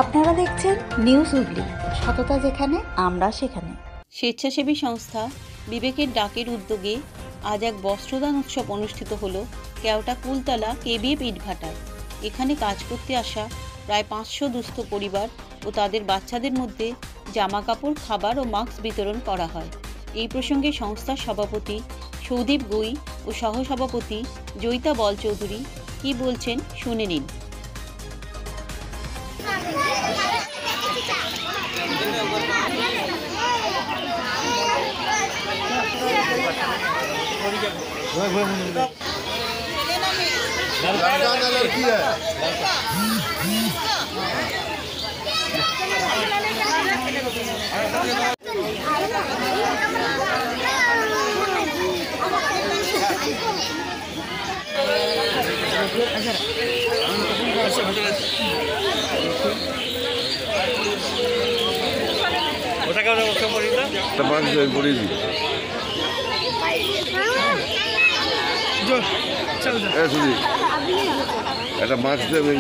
আপনারা দেখছেন নিউজ হুগলি, সততা যেখানে আমরা সেখানে। স্বেচ্ছাসেবী সংস্থা বিবেকের ডাকের উদ্যোগে আজ এক বস্ত্রদান উৎসব অনুষ্ঠিত হলো কেওটা কুলতলা কেবিএফ ইটভাটায়। এখানে কাজ করতে আসা প্রায় 500 দুস্থ পরিবার ও তাদের বাচ্চাদের মধ্যে জামা কাপড়, খাবার ও মাস্ক বিতরণ করা হয়। এই প্রসঙ্গে সংস্থার সভাপতি সৌদীপ গুই ও সহসভাপতি জয়িতা বল চৌধুরী কী বলছেন শুনে নিন। একটা মাছ দেবে।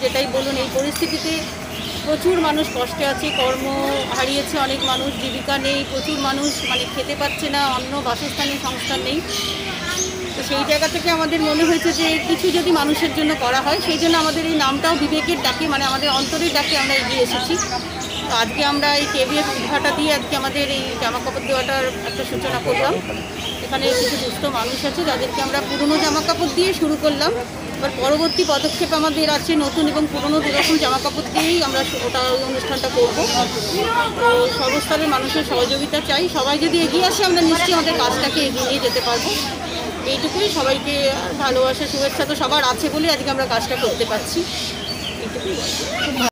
যেটাই বলুন, এই পরিস্থিতিতে প্রচুর মানুষ কষ্টে আছে, কর্ম হারিয়েছে, অনেক মানুষ জীবিকা নেই, প্রচুর মানুষ খেতে পাচ্ছে না, অন্য বাসস্থানের সংস্থান নেই। তো সেই জায়গা থেকে আমাদের মনে হয়েছে যে কিছু যদি মানুষের জন্য করা হয়, সেই জন্য আমাদের এই নামটাও বিবেকের ডাকে, আমাদের অন্তরের ডাকে আমরা এগিয়ে এসেছি। তো আজকে আমরা এই কেবিএফ ইটভাটা দিয়ে আজকে আমাদের এই জামা কাপড় দেওয়াটার একটা সূচনা করলাম। এখানে কিছু সুস্থ মানুষ আছে যাদেরকে আমরা পুরনো জামা কাপড় দিয়ে শুরু করলাম। এবার পরবর্তী পদক্ষেপ আমাদের আছে নতুন এবং পুরনো দুরকম জামা কাপড় দিয়েই আমরা ওই অনুষ্ঠানটা করব। তো সর্বস্তরের মানুষের সহযোগিতা চাই, সবাই যদি এগিয়ে আসে আমরা নিশ্চয়ই আমাদের কাজটাকে এগিয়ে নিয়ে যেতে পারবো। এইটুকুই, সবাইকে ভালোবাসা শুভেচ্ছা তো সবার আছে বলে আজকে আমরা কাজটা করতে পারছি, এইটুকুই।